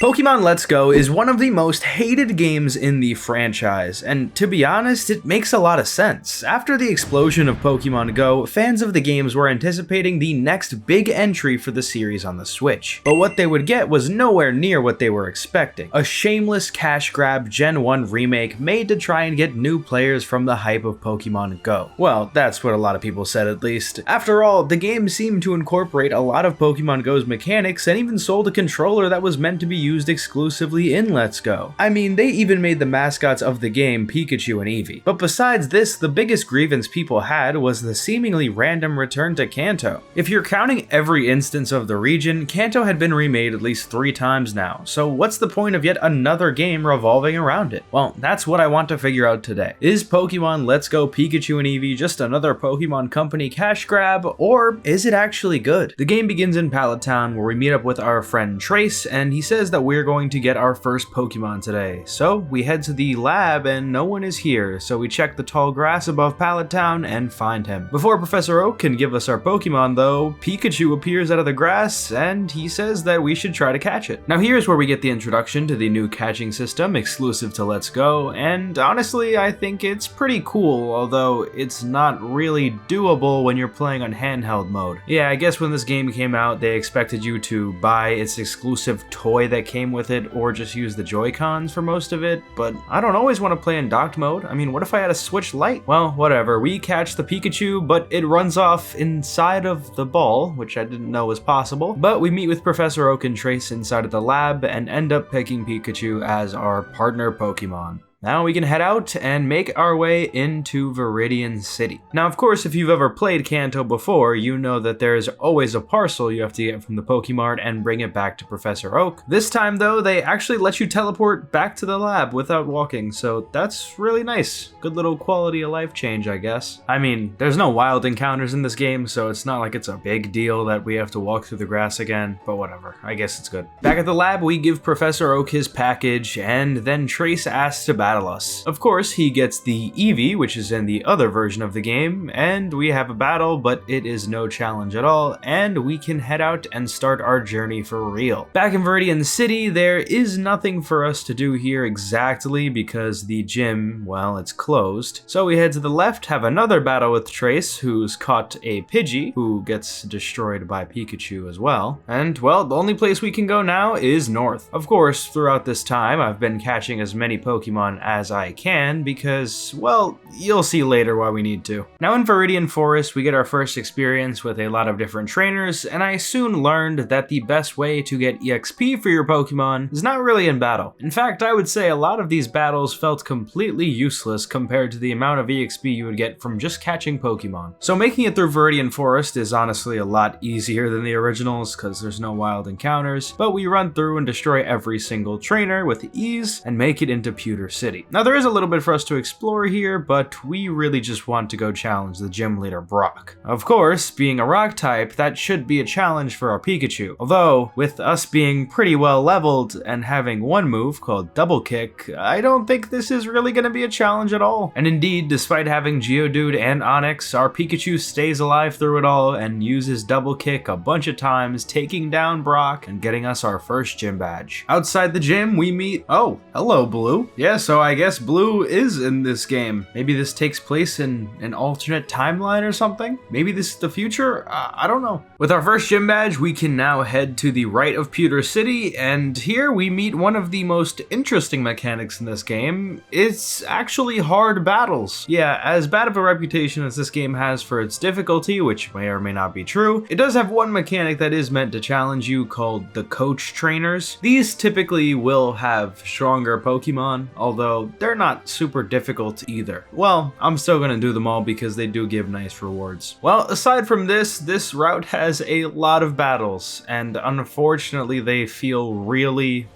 Pokemon Let's Go is one of the most hated games in the franchise, and to be honest, it makes a lot of sense. After the explosion of Pokemon Go, fans of the games were anticipating the next big entry for the series on the Switch. But what they would get was nowhere near what they were expecting. A shameless cash grab Gen 1 remake made to try and get new players from the hype of Pokemon Go. Well, that's what a lot of people said at least. After all, the game seemed to incorporate a lot of Pokemon Go's mechanics and even sold a controller that was meant to be used exclusively in Let's Go. I mean, they even made the mascots of the game Pikachu and Eevee. But besides this, the biggest grievance people had was the seemingly random return to Kanto. If you're counting every instance of the region, Kanto had been remade at least 3 times now, so what's the point of yet another game revolving around it? Well, that's what I want to figure out today. Is Pokemon Let's Go Pikachu and Eevee just another Pokemon Company cash grab, or is it actually good? The game begins in Pallet Town, where we meet up with our friend Trace, and he says that we're going to get our first Pokemon today. So we head to the lab and no one is here, so we check the tall grass above Pallet Town and find him. Before Professor Oak can give us our Pokemon though, Pikachu appears out of the grass and he says that we should try to catch it. Now here's where we get the introduction to the new catching system exclusive to Let's Go, and honestly I think it's pretty cool, although it's not really doable when you're playing on handheld mode. Yeah, I guess when this game came out they expected you to buy its exclusive toy that came with it or just use the Joy-Cons for most of it, but I don't always want to play in docked mode. I mean, what if I had a Switch Lite? Well, whatever. We catch the Pikachu, but it runs off inside of the ball, which I didn't know was possible. But we meet with Professor Oak and Trace inside of the lab and end up picking Pikachu as our partner Pokemon. Now we can head out and make our way into Viridian City. Now, of course, if you've ever played Kanto before, you know that there is always a parcel you have to get from the Pokemart and bring it back to Professor Oak. This time, though, they actually let you teleport back to the lab without walking, so that's really nice. Good little quality of life change, I guess. I mean, there's no wild encounters in this game, so it's not like it's a big deal that we have to walk through the grass again, but whatever. I guess it's good. Back at the lab, we give Professor Oak his package, and then Trace asks to battle us. Of course, he gets the Eevee, which is in the other version of the game, and we have a battle, but it is no challenge at all, and we can head out and start our journey for real. Back in Viridian City, there is nothing for us to do here exactly because the gym, well, it's closed. So we head to the left, have another battle with Trace, who's caught a Pidgey, who gets destroyed by Pikachu as well. And, well, the only place we can go now is north. Of course, throughout this time, I've been catching as many Pokemon as I can because, well, you'll see later why we need to. Now in Viridian Forest, we get our first experience with a lot of different trainers, and I soon learned that the best way to get EXP for your Pokemon is not really in battle. In fact, I would say a lot of these battles felt completely useless compared to the amount of EXP you would get from just catching Pokemon. So making it through Viridian Forest is honestly a lot easier than the originals because there's no wild encounters, but we run through and destroy every single trainer with ease and make it into Pewter City. Now there is a little bit for us to explore here, but we really just want to go challenge the gym leader Brock. Of course, being a rock type, that should be a challenge for our Pikachu. Although, with us being pretty well leveled and having one move called Double Kick, I don't think this is really going to be a challenge at all. And indeed, despite having Geodude and Onix, our Pikachu stays alive through it all and uses Double Kick a bunch of times, taking down Brock and getting us our first gym badge. Outside the gym, we meet... Oh, hello, Blue. Yeah, so I guess Blue is in this game. Maybe this takes place in an alternate timeline or something? Maybe this is the future? I don't know. With our first gym badge, we can now head to the right of Pewter City, and here we meet one of the most interesting mechanics in this game. It's actually hard battles. Yeah, as bad of a reputation as this game has for its difficulty, which may or may not be true, it does have one mechanic that is meant to challenge you called the coach trainers. These typically will have stronger Pokemon, although they're not super difficult either. Well, I'm still gonna do them all because they do give nice rewards. Well, aside from this route has a lot of battles, and unfortunately they feel really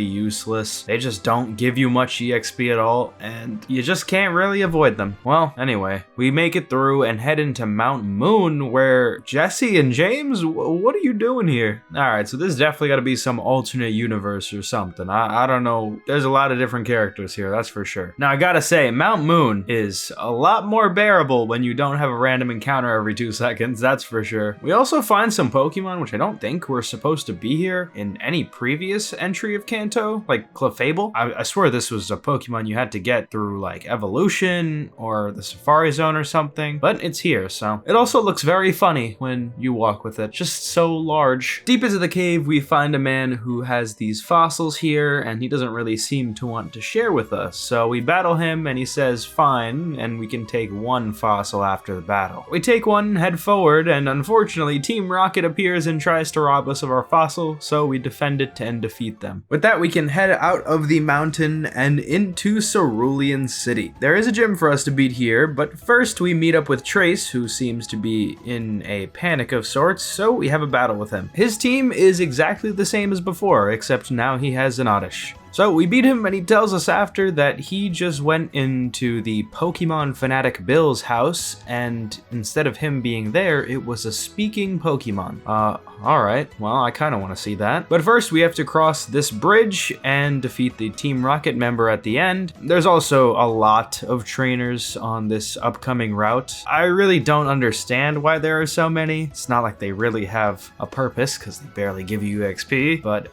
useless. They just don't give you much EXP at all, and you just can't really avoid them. Well, anyway, we make it through and head into Mount Moon, where Jesse and James, what are you doing here? Alright, so this definitely gotta be some alternate universe or something. I don't know. There's a lot of different characters characters here, that's for sure. Now I gotta say, Mount Moon is a lot more bearable when you don't have a random encounter every 2 seconds, that's for sure. We also find some Pokemon which I don't think were supposed to be here in any previous entry of Kanto, like Clefable. I swear this was a Pokemon you had to get through like Evolution or the Safari Zone or something, but it's here, so. It also looks very funny when you walk with it, just so large. Deep into the cave, we find a man who has these fossils here, and he doesn't really seem to want to share with us, so we battle him and he says fine, and we can take one fossil after the battle. We take one, head forward, and unfortunately Team Rocket appears and tries to rob us of our fossil, so we defend it and defeat them. With that, we can head out of the mountain and into Cerulean City. There is a gym for us to beat here, but first we meet up with Trace, who seems to be in a panic of sorts, so we have a battle with him. His team is exactly the same as before, except now he has an Oddish. So we beat him, and he tells us after that he just went into the Pokemon fanatic Bill's house, and instead of him being there, it was a speaking Pokemon. Alright, well, I kinda wanna see that. But first, we have to cross this bridge and defeat the Team Rocket member at the end. There's also a lot of trainers on this upcoming route. I really don't understand why there are so many. It's not like they really have a purpose, because they barely give you XP, but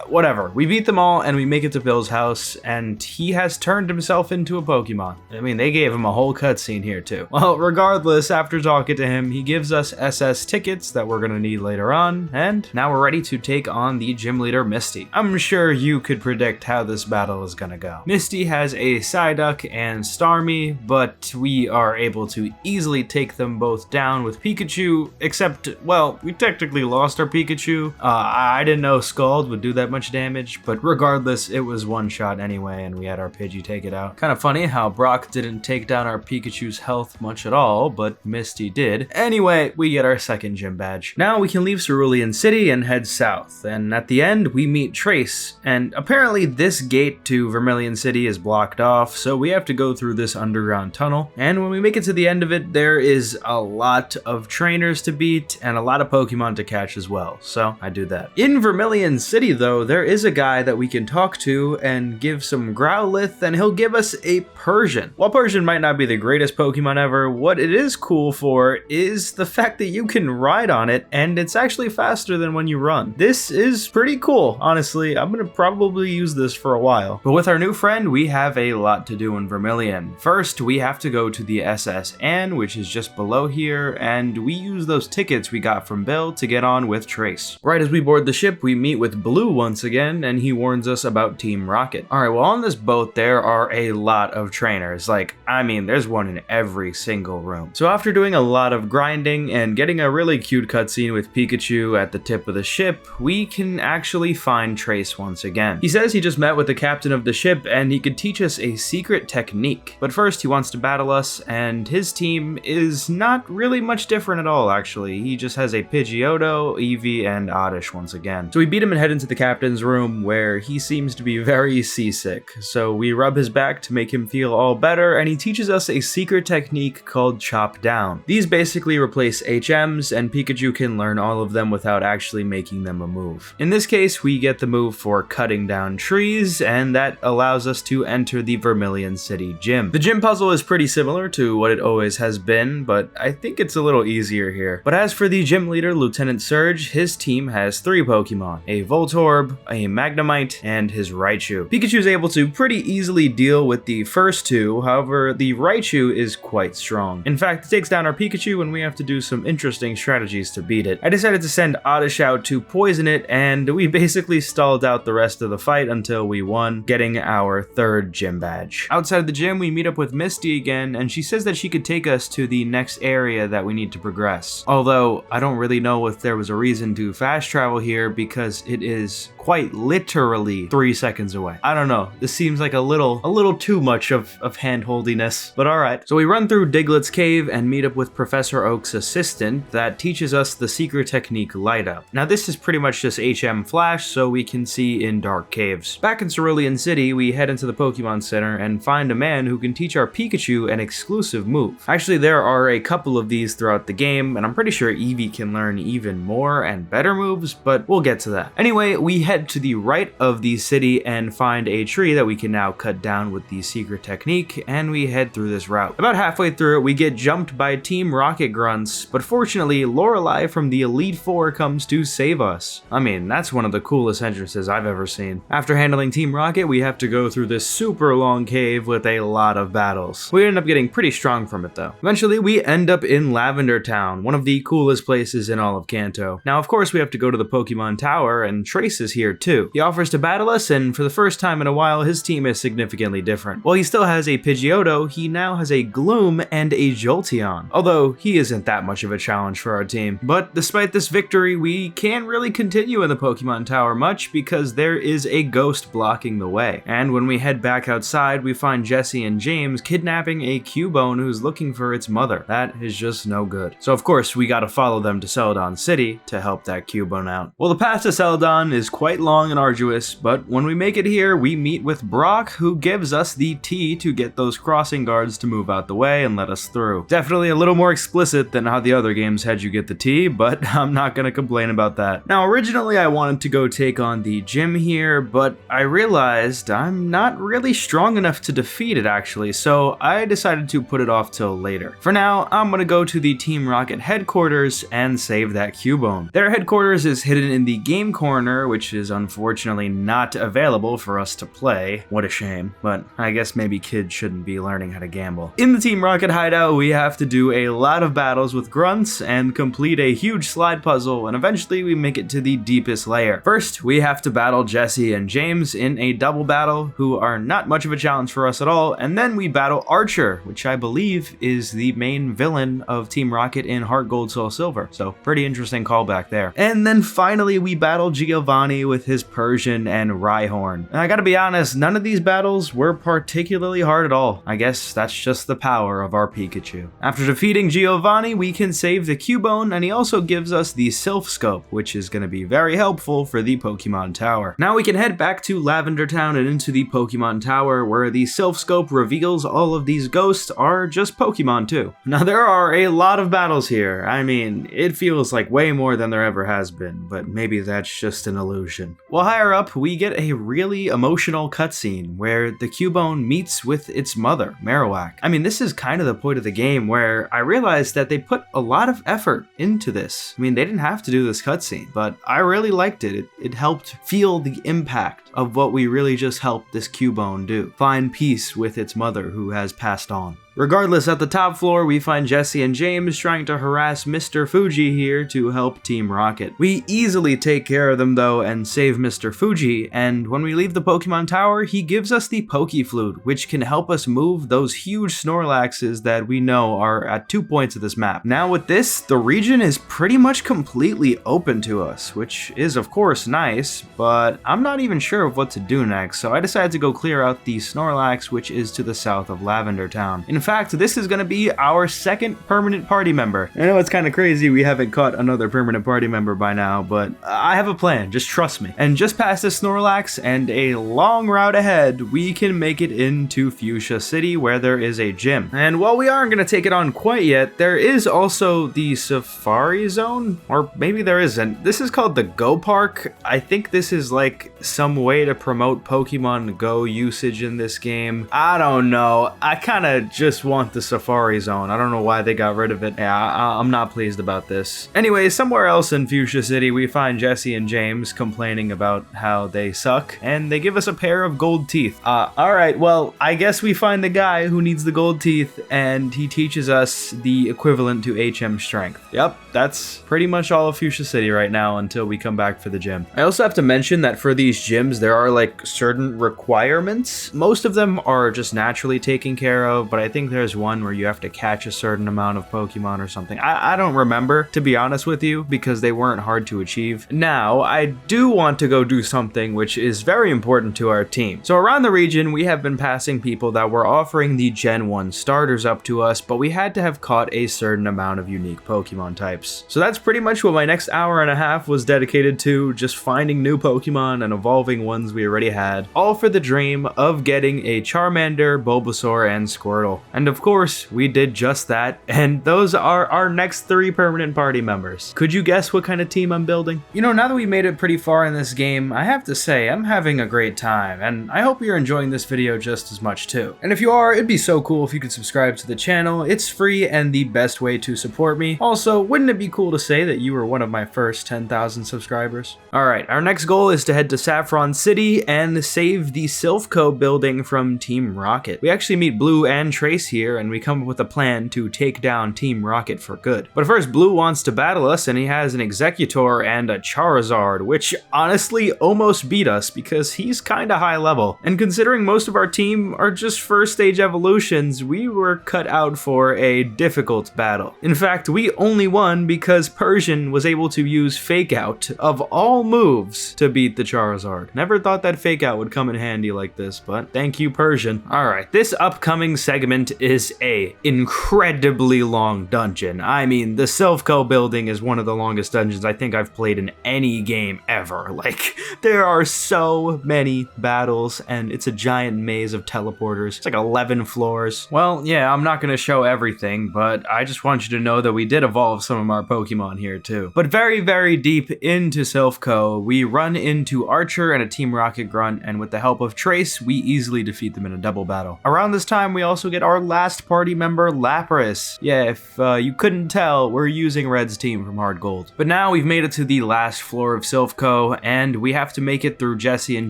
whatever. We beat them all, and we make it to Bill's house, and he has turned himself into a Pokemon. I mean, they gave him a whole cutscene here too. Well, regardless, after talking to him, he gives us SS tickets that we're gonna need later on, and now we're ready to take on the gym leader, Misty. I'm sure you could predict how this battle is gonna go. Misty has a Psyduck and Starmie, but we are able to easily take them both down with Pikachu, except, well, we technically lost our Pikachu. I didn't know Scald would do that much damage, but regardless, it was one shot anyway, and we had our Pidgey take it out. Kind of funny how Brock didn't take down our Pikachu's health much at all, but Misty did. Anyway, we get our second gym badge. Now we can leave Cerulean City and head south, and at the end, we meet Trace, and apparently this gate to Vermilion City is blocked off, so we have to go through this underground tunnel, and when we make it to the end of it, there is a lot of trainers to beat, and a lot of Pokemon to catch as well, so I do that. In Vermilion City, though, there is a guy that we can talk to and give some Growlithe, and he'll give us a Persian. While Persian might not be the greatest Pokemon ever, what it is cool for is the fact that you can ride on it, and it's actually faster than when you run. This is pretty cool, honestly. I'm gonna probably use this for a while. But with our new friend, we have a lot to do in Vermilion. First, we have to go to the SS Anne, which is just below here, and we use those tickets we got from Bill to get on with Trace. Right as we board the ship, we meet with Blue once again, and he warns us about Team Rocket. Alright, well, on this boat, there are a lot of trainers. Like, I mean, there's one in every single room. So after doing a lot of grinding and getting a really cute cutscene with Pikachu at the tip of the ship, we can actually find Trace once again. He says he just met with the captain of the ship and he could teach us a secret technique. But first, he wants to battle us, and his team is not really much different at all, actually. He just has a Pidgeotto, Eevee, and Oddish once again. So we beat him and head into the captain's room, where he seems to be very seasick. So we rub his back to make him feel all better, and he teaches us a secret technique called Chop Down. These basically replace HMs, and Pikachu can learn all of them without actually making them a move. In this case, we get the move for cutting down trees, and that allows us to enter the Vermilion City gym. The gym puzzle is pretty similar to what it always has been, but I think it's a little easier here. But as for the gym leader, Lieutenant Surge, his team has 3 Pokemon, a Voltorb, a Magnemite, and his Raichu. Pikachu is able to pretty easily deal with the first 2, however, the Raichu is quite strong. In fact, it takes down our Pikachu, and we have to do some interesting strategies to beat it. I decided to send Oddish out to poison it, and we basically stalled out the rest of the fight until we won, getting our 3rd gym badge. Outside of the gym, we meet up with Misty again, and she says that she could take us to the next area that we need to progress. Although, I don't really know if there was a reason to fast travel here, because it is quite literally 3 seconds away. I don't know, this seems like a little too much of hand-holdiness, but alright. So we run through Diglett's cave and meet up with Professor Oak's assistant that teaches us the secret technique Light Up. Now this is pretty much just HM Flash, so we can see in dark caves. Back in Cerulean City, we head into the Pokemon Center and find a man who can teach our Pikachu an exclusive move. Actually, there are a couple of these throughout the game, and I'm pretty sure Eevee can learn even more and better moves, but we'll get to that. Anyway, we head head to the right of the city and find a tree that we can now cut down with the secret technique, and we head through this route. About halfway through it, we get jumped by Team Rocket grunts, but fortunately, Lorelei from the Elite Four comes to save us. I mean, that's one of the coolest entrances I've ever seen. After handling Team Rocket, we have to go through this super long cave with a lot of battles. We end up getting pretty strong from it though. Eventually, we end up in Lavender Town, one of the coolest places in all of Kanto. Now, of course, we have to go to the Pokemon Tower, and Trace is here too. He offers to battle us, and for the first time in a while, his team is significantly different. While he still has a Pidgeotto, he now has a Gloom and a Jolteon, although he isn't that much of a challenge for our team. But despite this victory, we can't really continue in the Pokemon Tower much because there is a ghost blocking the way. And when we head back outside, we find Jessie and James kidnapping a Cubone who's looking for its mother. That is just no good. So of course, we gotta follow them to Celadon City to help that Cubone out. Well, the path to Celadon is quite long and arduous, but when we make it here, we meet with Brock, who gives us the T to get those crossing guards to move out the way and let us through. Definitely a little more explicit than how the other games had you get the T, but I'm not gonna complain about that. Now, originally I wanted to go take on the gym here, but I realized I'm not really strong enough to defeat it actually, so I decided to put it off till later. For now, I'm gonna go to the Team Rocket headquarters and save that Cubone. Their headquarters is hidden in the game corner, which is unfortunately not available for us to play. What a shame, but I guess maybe kids shouldn't be learning how to gamble. In the Team Rocket hideout, we have to do a lot of battles with grunts and complete a huge slide puzzle, and eventually we make it to the deepest layer. First, we have to battle Jessie and James in a double battle, who are not much of a challenge for us at all, and then we battle Archer, which I believe is the main villain of Team Rocket in Heart Gold Soul Silver, so pretty interesting callback there. And then finally we battle Giovanni with his Persian and Rhyhorn. And I gotta be honest, none of these battles were particularly hard at all. I guess that's just the power of our Pikachu. After defeating Giovanni, we can save the Cubone, and he also gives us the Sylph Scope, which is gonna be very helpful for the Pokemon Tower. Now we can head back to Lavender Town and into the Pokemon Tower, where the Sylph Scope reveals all of these ghosts are just Pokemon too. Now there are a lot of battles here. I mean, it feels like way more than there ever has been, but maybe that's just an illusion. While higher up, we get a really emotional cutscene where the Cubone meets with its mother, Marowak. I mean, this is kind of the point of the game where I realized that they put a lot of effort into this. I mean, they didn't have to do this cutscene, but I really liked it. It helped feel the impact of what we really just helped this Cubone do. Find peace with its mother who has passed on. Regardless, at the top floor, we find Jessie and James trying to harass Mr. Fuji here to help Team Rocket. We easily take care of them though and save Mr. Fuji, and when we leave the Pokemon Tower, he gives us the Pokeflute, which can help us move those huge Snorlaxes that we know are at 2 points of this map. Now with this, the region is pretty much completely open to us, which is of course nice, but I'm not even sure of what to do next, so I decided to go clear out the Snorlax, which is to the south of Lavender Town. In fact, this is going to be our second permanent party member. I know it's kind of crazy we haven't caught another permanent party member by now, but I have a plan, just trust me. And just past this Snorlax and a long route ahead, we can make it into Fuchsia City where there is a gym. And while we aren't going to take it on quite yet, there is also the Safari Zone, or maybe there isn't. This is called the Go Park. I think this is like some way to promote Pokemon Go usage in this game. I don't know. I kind of just want the Safari Zone. I don't know why they got rid of it. Yeah, I'm not pleased about this. Anyway, somewhere else in Fuchsia City, we find Jessie and James complaining about how they suck, and they give us a pair of gold teeth. Alright, well, I guess we find the guy who needs the gold teeth, and he teaches us the equivalent to HM Strength. Yep, that's pretty much all of Fuchsia City right now until we come back for the gym. I also have to mention that for these gyms, there are like certain requirements. Most of them are just naturally taken care of, but I think there's one where you have to catch a certain amount of Pokemon or something. I don't remember, to be honest with you, because they weren't hard to achieve. Now, I do want to go do something which is very important to our team. So around the region, we have been passing people that were offering the Gen 1 starters up to us, but we had to have caught a certain amount of unique Pokemon types. So that's pretty much what my next hour and a half was dedicated to, just finding new Pokemon and evolving ones we already had, all for the dream of getting a Charmander, Bulbasaur, and Squirtle. And of course, we did just that, and those are our next 3 permanent party members. Could you guess what kind of team I'm building? You know, now that we made it pretty far in this game, I have to say, I'm having a great time, and I hope you're enjoying this video just as much too. And if you are, it'd be so cool if you could subscribe to the channel. It's free and the best way to support me. Also, wouldn't it be cool to say that you were one of my first 10,000 subscribers? Alright, our next goal is to head to Saffron City and save the Silphco building from Team Rocket. We actually meet Blue and Trace here, and we come up with a plan to take down Team Rocket for good. But first, Blue wants to battle us, and he has an Executor and a Charizard, which honestly almost beat us because he's kinda high level. And considering most of our team are just first stage evolutions, we were cut out for a difficult battle. In fact, we only won because Persian was able to use Fake Out of all moves to beat the Charizard. Never thought that Fake Out would come in handy like this, but thank you, Persian. Alright, this upcoming segment is a incredibly long dungeon. I mean, the Silphco building is one of the longest dungeons I think I've played in any game ever. Like, there are so many battles, and it's a giant maze of teleporters. It's like 11 floors. Well, yeah, I'm not gonna show everything, but I just want you to know that we did evolve some of our Pokemon here too. But very, very deep into Silphco, we run into Archer and a Team Rocket Grunt, and with the help of Trace, we easily defeat them in a double battle. Around this time, we also get our last party member, Lapras. Yeah, if you couldn't tell, we're using Red's team from Hard Gold. But now we've made it to the last floor of Silphco, and we have to make it through Jesse and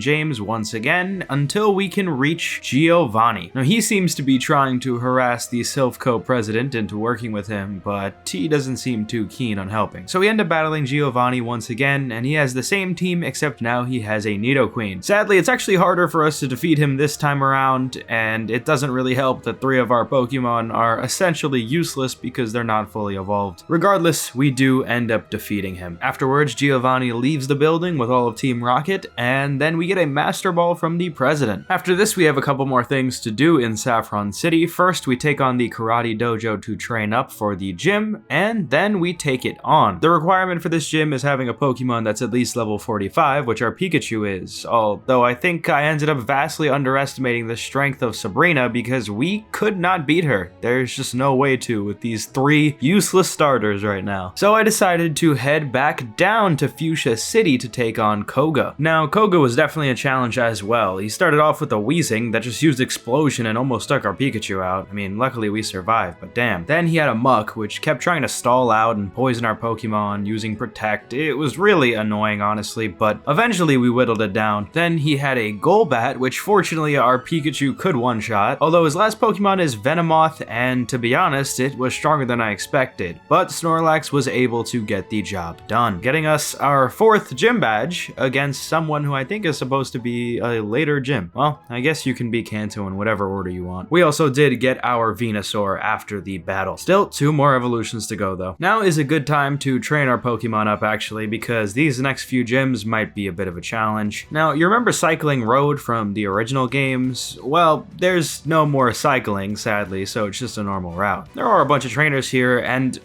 James once again until we can reach Giovanni. Now, he seems to be trying to harass the Silphco president into working with him, but he doesn't seem too keen on helping. So we end up battling Giovanni once again, and he has the same team, except now he has a Nidoqueen. Sadly, it's actually harder for us to defeat him this time around, and it doesn't really help that 3 of our Pokemon are essentially useless because they're not fully evolved. Regardless, we do end up defeating him. Afterwards, Giovanni leaves the building with all of Team Rocket, and then we get a Master Ball from the president. After this, we have a couple more things to do in Saffron City. First, we take on the Karate Dojo to train up for the gym, and then we take it on. The requirement for this gym is having a Pokemon that's at least level 45, which our Pikachu is, although I think I ended up vastly underestimating the strength of Sabrina because we could not beat her. There's just no way to with these 3 useless starters right now. So I decided to head back down to Fuchsia City to take on Koga. Now, Koga was definitely a challenge as well. He started off with a Weezing that just used Explosion and almost took our Pikachu out. I mean, luckily we survived, but damn. Then he had a Muck, which kept trying to stall out and poison our Pokemon using Protect. It was really annoying, honestly, but eventually we whittled it down. Then he had a Golbat, which fortunately our Pikachu could one-shot, although his last Pokemon is Venomoth, and to be honest, it was stronger than I expected. But Snorlax was able to get the job done, getting us our 4th gym badge against someone who I think is supposed to be a later gym. Well, I guess you can be Kanto in whatever order you want. We also did get our Venusaur after the battle. Still 2 more evolutions to go though. Now is a good time to train our Pokemon up actually, because these next few gyms might be a bit of a challenge. Now, you remember Cycling Road from the original games? Well, there's no more cycling, sadly, so it's just a normal route. There are a bunch of trainers here, and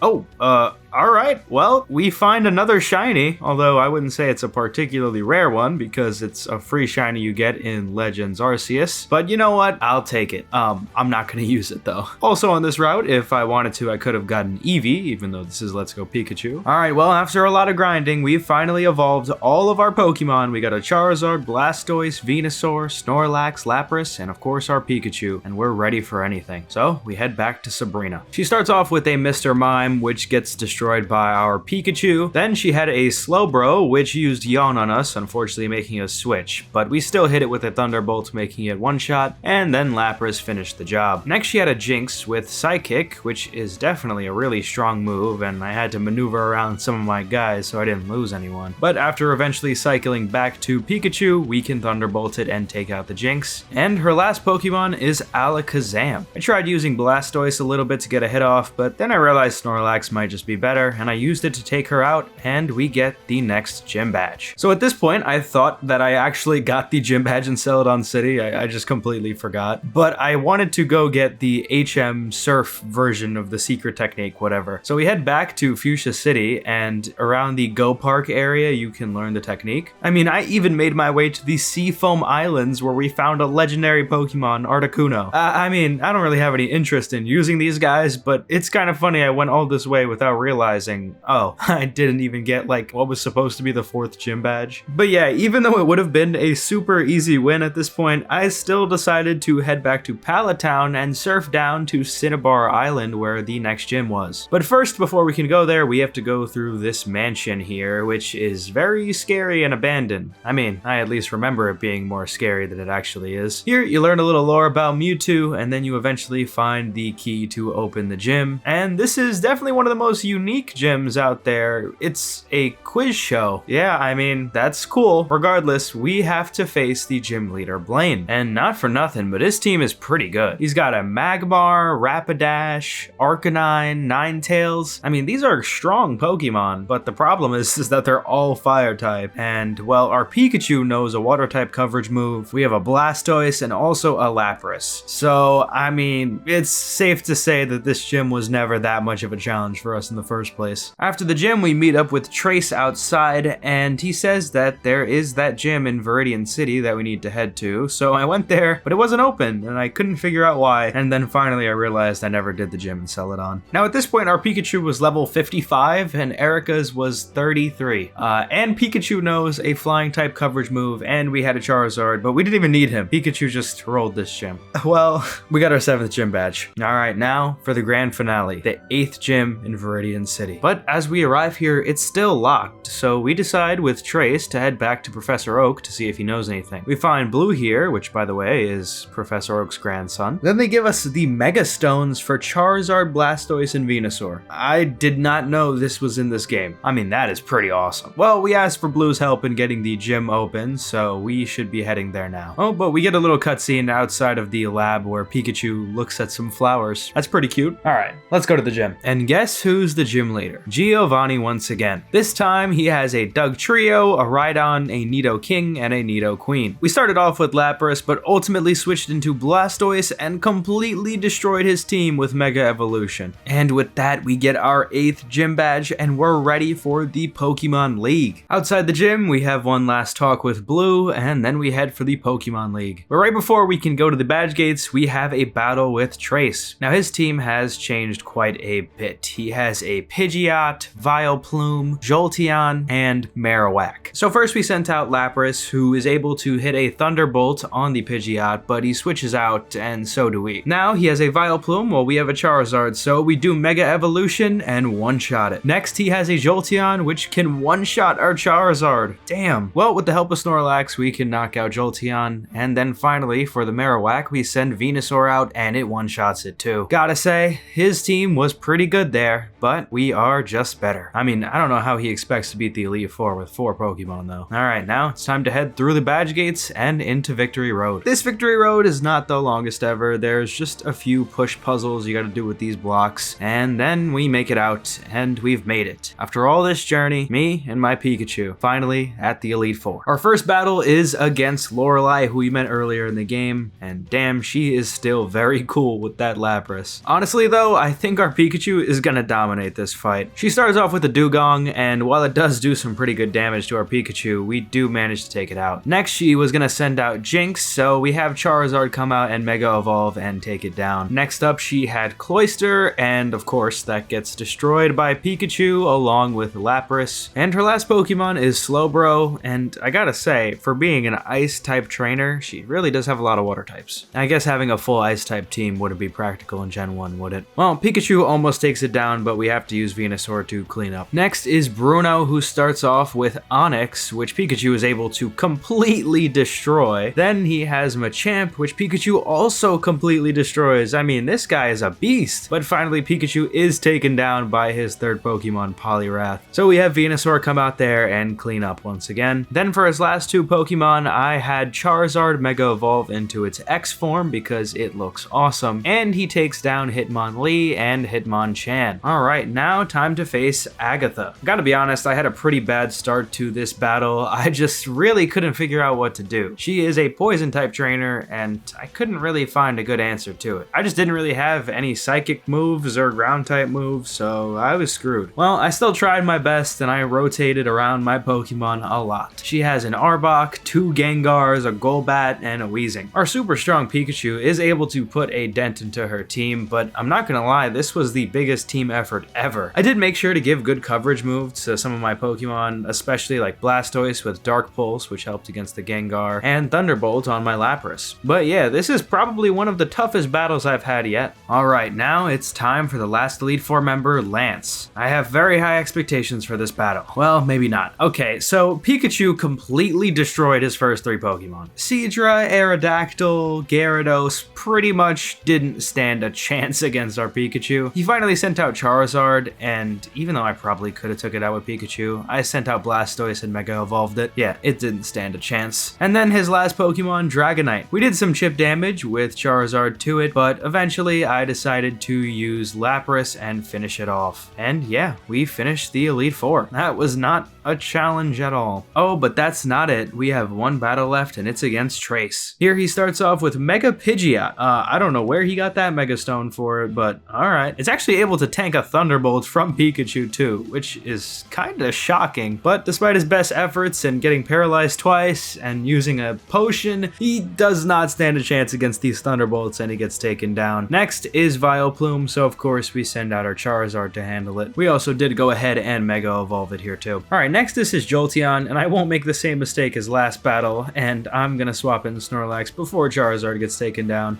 alright, well, we find another shiny, although I wouldn't say it's a particularly rare one because it's a free shiny you get in Legends Arceus, but you know what? I'll take it. I'm not gonna use it though. Also on this route, if I wanted to, I could have gotten Eevee, even though this is Let's Go Pikachu. Alright, well, after a lot of grinding, we've finally evolved all of our Pokemon. We got a Charizard, Blastoise, Venusaur, Snorlax, Lapras, and of course our Pikachu, and we're ready for anything. So, we head back to Sabrina. She starts off with a Mr. Mime, which gets destroyed by our Pikachu. Then she had a Slowbro, which used Yawn on us, unfortunately making us switch, but we still hit it with a Thunderbolt, making it one-shot, and then Lapras finished the job. Next she had a Jinx with Psychic, which is definitely a really strong move, and I had to maneuver around some of my guys so I didn't lose anyone. But after eventually cycling back to Pikachu, we can Thunderbolt it and take out the Jinx. And her last Pokemon is Alakazam. I tried using Blastoise a little bit to get a hit off, but then I realized Snorlax might just be better better, and I used it to take her out, and we get the next gym badge. So at this point, I thought that I actually got the gym badge in Celadon City. I just completely forgot. But I wanted to go get the HM Surf version of the secret technique, whatever. So we head back to Fuchsia City, and around the Go Park area, you can learn the technique. I mean, I even made my way to the Seafoam Islands where we found a legendary Pokemon, Articuno. I mean, I don't really have any interest in using these guys, but it's kind of funny I went all this way without realizing, oh, I didn't even get like what was supposed to be the 4th gym badge. But yeah, even though it would have been a super easy win at this point, I still decided to head back to Pallet Town and surf down to Cinnabar Island where the next gym was. But first, before we can go there, we have to go through this mansion here, which is very scary and abandoned. I mean, I at least remember it being more scary than it actually is. Here, you learn a little lore about Mewtwo, and then you eventually find the key to open the gym. And this is definitely one of the most unique gyms out there. It's a quiz show. Yeah, I mean, that's cool. Regardless, we have to face the gym leader, Blaine. And not for nothing, but his team is pretty good. He's got a Magmar, Rapidash, Arcanine, Ninetales. I mean, these are strong Pokemon, but the problem is that they're all fire type. And, well, our Pikachu knows a water type coverage move. We have a Blastoise and also a Lapras. So, I mean, it's safe to say that this gym was never that much of a challenge for us in the first place. After the gym, we meet up with Trace outside, and he says that there is that gym in Viridian City that we need to head to. So I went there, but it wasn't open, and I couldn't figure out why. And then finally I realized I never did the gym in Celadon. Now at this point, our Pikachu was level 55, and Erica's was 33. And Pikachu knows a flying type coverage move, and we had a Charizard, but we didn't even need him. Pikachu just rolled this gym. Well, we got our 7th gym badge. Alright, now for the grand finale, the 8th gym in Viridian City. But as we arrive here, it's still locked, so we decide with Trace to head back to Professor Oak to see if he knows anything. We find Blue here, which by the way is Professor Oak's grandson. Then they give us the Mega Stones for Charizard, Blastoise, and Venusaur. I did not know this was in this game. I mean, that is pretty awesome. Well, we asked for Blue's help in getting the gym open, so we should be heading there now. Oh, but we get a little cutscene outside of the lab where Pikachu looks at some flowers. That's pretty cute. Alright, let's go to the gym. And guess who's the gym leader? Giovanni once again. This time he has a Dugtrio, a Rhydon, a Nidoking, and a Nidoqueen. We started off with Lapras, but ultimately switched into Blastoise and completely destroyed his team with Mega Evolution. And with that, we get our 8th gym badge, and we're ready for the Pokemon League. Outside the gym, we have one last talk with Blue, and then we head for the Pokemon League. But right before we can go to the badge gates, we have a battle with Trace. Now his team has changed quite a bit. He has a Pidgeot, Vileplume, Jolteon, and Marowak. So first we sent out Lapras, who is able to hit a Thunderbolt on the Pidgeot, but he switches out, and so do we. Now he has a Vileplume, while we have a Charizard, so we do Mega Evolution and one-shot it. Next he has a Jolteon, which can one-shot our Charizard. Damn. Well, with the help of Snorlax, we can knock out Jolteon, and then finally, for the Marowak, we send Venusaur out, and it one-shots it too. Gotta say, his team was pretty good there, but we are just better. I mean, I don't know how he expects to beat the Elite Four with 4 Pokemon though. Alright, now it's time to head through the badge gates and into Victory Road. This Victory Road is not the longest ever. There's just a few push puzzles you gotta do with these blocks, and then we make it out, and we've made it. After all this journey, me and my Pikachu, finally at the Elite Four. Our first battle is against Lorelei, who we met earlier in the game, and damn, she is still very cool with that Lapras. Honestly though, I think our Pikachu is gonna dominate this fight. She starts off with a Dugong, and while it does do some pretty good damage to our Pikachu, we do manage to take it out. Next, she was gonna send out Jinx, so we have Charizard come out and Mega Evolve and take it down. Next up, she had Cloyster, and of course, that gets destroyed by Pikachu along with Lapras. And her last Pokemon is Slowbro, and I gotta say, for being an Ice-type trainer, she really does have a lot of Water types. I guess having a full Ice-type team wouldn't be practical in Gen 1, would it? Well, Pikachu almost takes it down, but we have to use Venusaur to clean up. Next is Bruno, who starts off with Onix, which Pikachu is able to completely destroy. Then he has Machamp, which Pikachu also completely destroys. I mean, this guy is a beast. But finally, Pikachu is taken down by his 3rd Pokemon, Poliwrath. So we have Venusaur come out there and clean up once again. Then for his last 2 Pokemon, I had Charizard Mega Evolve into its X form because it looks awesome. And he takes down Hitmonlee and Hitmonchan. Alright, now now time to face Agatha. Gotta be honest, I had a pretty bad start to this battle. I just really couldn't figure out what to do. She is a poison type trainer, and I couldn't really find a good answer to it. I just didn't really have any psychic moves or ground type moves, so I was screwed. Well, I still tried my best, and I rotated around my Pokemon a lot. She has an Arbok, 2 Gengars, a Golbat, and a Weezing. Our super strong Pikachu is able to put a dent into her team, but I'm not gonna lie, this was the biggest team effort ever. I did make sure to give good coverage moves to some of my Pokemon, especially like Blastoise with Dark Pulse, which helped against the Gengar, and Thunderbolt on my Lapras. But yeah, this is probably one of the toughest battles I've had yet. Alright, now it's time for the last Elite Four member, Lance. I have very high expectations for this battle. Well, maybe not. Okay, so Pikachu completely destroyed his first 3 Pokemon. Seadra, Aerodactyl, Gyarados pretty much didn't stand a chance against our Pikachu. He finally sent out Charizard, and even though I probably could have took it out with Pikachu, I sent out Blastoise and Mega Evolved it. Yeah, it didn't stand a chance. And then his last Pokemon, Dragonite. We did some chip damage with Charizard to it, but eventually I decided to use Lapras and finish it off. And yeah, we finished the Elite Four. That was not a challenge at all. Oh, but that's not it. We have one battle left, and it's against Trace. Here he starts off with Mega Pidgeot. I don't know where he got that Mega Stone for it, but alright. It's actually able to tank a Thunderbolt from Pikachu too, which is kinda shocking. But despite his best efforts and getting paralyzed twice and using a potion, he does not stand a chance against these Thunderbolts, and he gets taken down. Next is Vileplume, so of course we send out our Charizard to handle it. We also did go ahead and Mega Evolve it here too. Alright, next is his Jolteon, and I won't make the same mistake as last battle, and I'm gonna swap in Snorlax before Charizard gets taken down.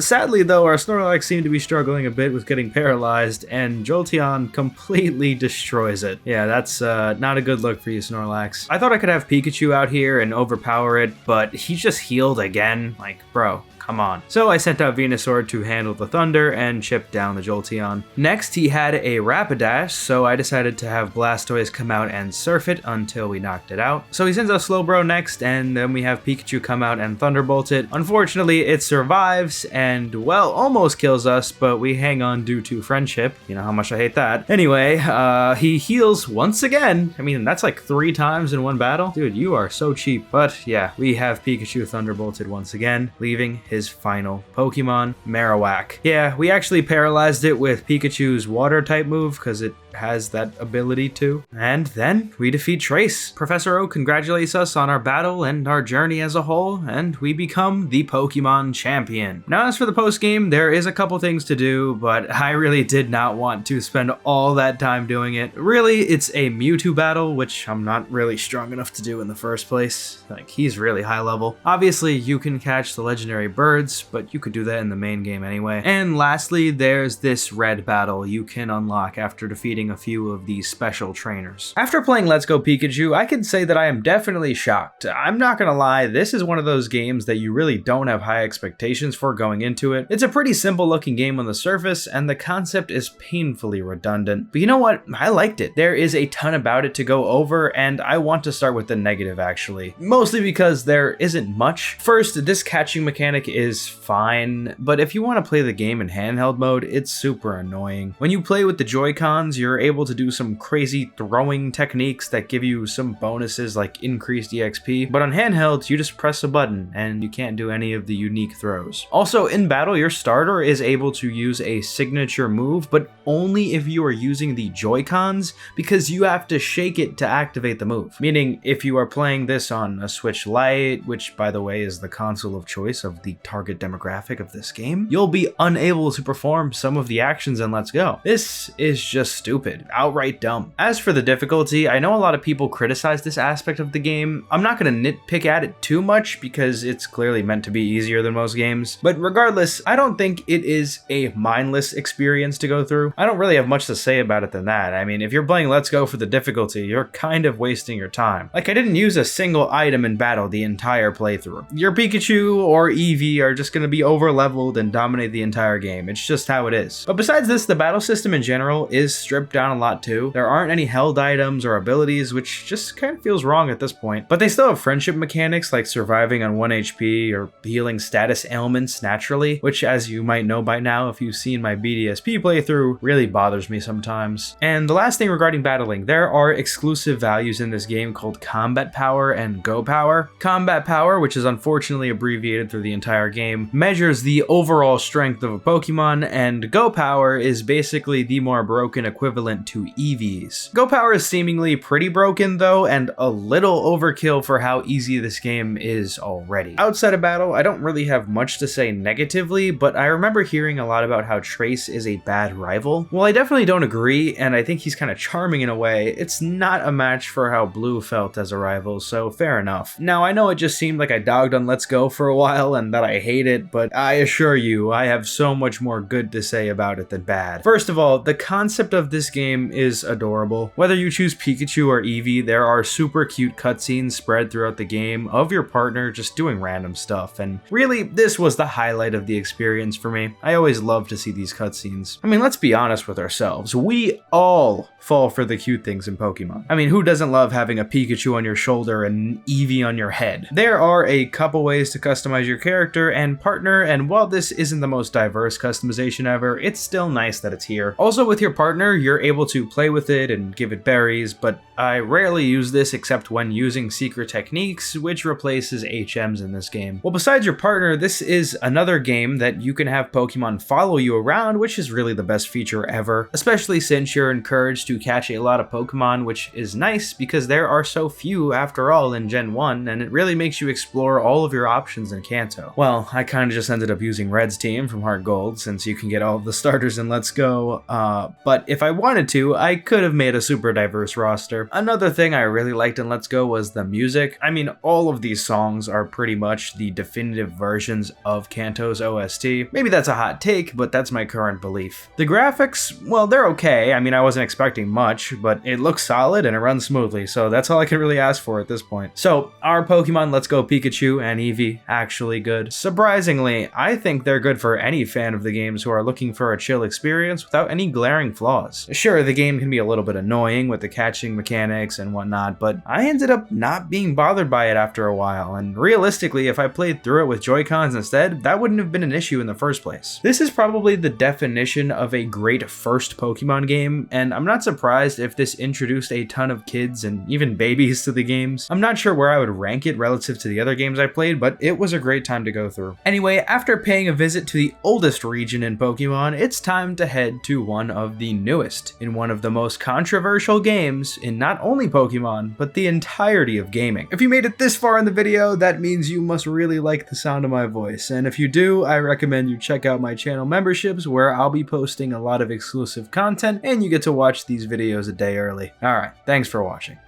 Sadly though, our Snorlax seemed to be struggling a bit with getting paralyzed, and Jolteon completely destroys it. Yeah, that's not a good look for you, Snorlax. I thought I could have Pikachu out here and overpower it, but he just healed again. Like, bro, come on. So I sent out Venusaur to handle the Thunder and chip down the Jolteon. Next, he had a Rapidash, so I decided to have Blastoise come out and surf it until we knocked it out. So he sends out Slowbro next, and then we have Pikachu come out and Thunderbolt it. Unfortunately, it survives and, well, almost kills us, but we hang on due to friendship. You know how much I hate that. Anyway, he heals once again. I mean, that's like 3 times in one battle. Dude, you are so cheap. But yeah, we have Pikachu Thunderbolted once again, leaving his final Pokemon, Marowak. Yeah, we actually paralyzed it with Pikachu's water type move because it has that ability to. And then we defeat Trace. Professor Oak congratulates us on our battle and our journey as a whole, and we become the Pokemon champion. Now, as for the post game, there is a couple things to do, but I really did not want to spend all that time doing it. Really, it's a Mewtwo battle, which I'm not really strong enough to do in the first place. Like, he's really high level. Obviously, you can catch the legendary birds, but you could do that in the main game anyway. And lastly, there's this red battle you can unlock after defeating a few of these special trainers. After playing Let's Go Pikachu, I can say that I am definitely shocked. I'm not gonna lie, this is one of those games that you really don't have high expectations for going into it. It's a pretty simple looking game on the surface, and the concept is painfully redundant. But you know what? I liked it. There is a ton about it to go over, and I want to start with the negative actually. Mostly because there isn't much. First, this catching mechanic is fine, but if you want to play the game in handheld mode, it's super annoying. When you play with the Joy-Cons, you're able to do some crazy throwing techniques that give you some bonuses like increased EXP, but on handheld, you just press a button and you can't do any of the unique throws. Also, in battle, your starter is able to use a signature move, but only if you are using the Joy-Cons, because you have to shake it to activate the move. Meaning, if you are playing this on a Switch Lite, which by the way is the console of choice of the target demographic of this game, you'll be unable to perform some of the actions in Let's Go. This is just stupid, outright dumb. As for the difficulty, I know a lot of people criticize this aspect of the game. I'm not gonna nitpick at it too much because it's clearly meant to be easier than most games, but regardless, I don't think it is a mindless experience to go through. I don't really have much to say about it than that. I mean, if you're playing Let's Go for the difficulty, you're kind of wasting your time. Like, I didn't use a single item in battle the entire playthrough. Your Pikachu or Eevee are just gonna be over leveled and dominate the entire game. It's just how it is. But besides this, the battle system in general is stripped down a lot too. There aren't any held items or abilities, which just kind of feels wrong at this point. But they still have friendship mechanics like surviving on 1 HP or healing status ailments naturally, which, as you might know by now if you've seen my BDSP playthrough, really bothers me sometimes. And the last thing regarding battling, there are exclusive values in this game called Combat Power and Go Power. Combat Power, which is unfortunately abbreviated through the entire game, measures the overall strength of a Pokemon, and Go Power is basically the more broken equivalent to EVs. Go Power is seemingly pretty broken though, and a little overkill for how easy this game is already. Outside of battle, I don't really have much to say negatively, but I remember hearing a lot about how Trace is a bad rival. Well, I definitely don't agree, and I think he's kind of charming in a way. It's not a match for how Blue felt as a rival, so fair enough. Now, I know it just seemed like I dogged on Let's Go for a while and that I hate it, but I assure you, I have so much more good to say about it than bad. First of all, the concept of this game is adorable. Whether you choose Pikachu or Eevee, there are super cute cutscenes spread throughout the game of your partner just doing random stuff, and really, this was the highlight of the experience for me. I always love to see these cutscenes. I mean, let's be honest with ourselves. We all fall for the cute things in Pokemon. I mean, who doesn't love having a Pikachu on your shoulder and an Eevee on your head? There are a couple ways to customize your character and partner, and while this isn't the most diverse customization ever, it's still nice that it's here. Also, with your partner, you're able to play with it and give it berries, but I rarely use this except when using secret techniques, which replaces HMs in this game. Well, besides your partner, this is another game that you can have Pokemon follow you around, which is really the best feature ever, especially since you're encouraged to catch a lot of Pokemon, which is nice because there are so few after all in Gen 1, and it really makes you explore all of your options in Kanto. Well, I kind of just ended up using Red's team from Heart Gold since you can get all of the starters in Let's Go, but if I wanted to, I could have made a super diverse roster. Another thing I really liked in Let's Go was the music. I mean, all of these songs are pretty much the definitive versions of Kanto's OST. Maybe that's a hot take, but that's my current belief. The graphics, well, they're okay. I mean, I wasn't expecting much, but it looks solid and it runs smoothly, so that's all I can really ask for at this point. So, are Pokemon Let's Go Pikachu and Eevee actually good? Surprisingly, I think they're good for any fan of the games who are looking for a chill experience without any glaring flaws. Sure, the game can be a little bit annoying with the catching mechanics and whatnot, but I ended up not being bothered by it after a while, and realistically, if I played through it with Joy-Cons instead, that wouldn't have been an issue in the first place. This is probably the definition of a great first Pokemon game, and I'm not surprised if this introduced a ton of kids and even babies to the games. I'm not sure where I would rank it relative to the other games I played, but it was a great time to go through. Anyway, after paying a visit to the oldest region in Pokemon, it's time to head to one of the newest, in one of the most controversial games in not only Pokemon, but the entirety of gaming. If you made it this far in the video, that means you must really like the sound of my voice, and if you do, I recommend you check out my channel memberships where I'll be posting a lot of exclusive content and you get to watch these videos a day early. Alright, thanks for watching.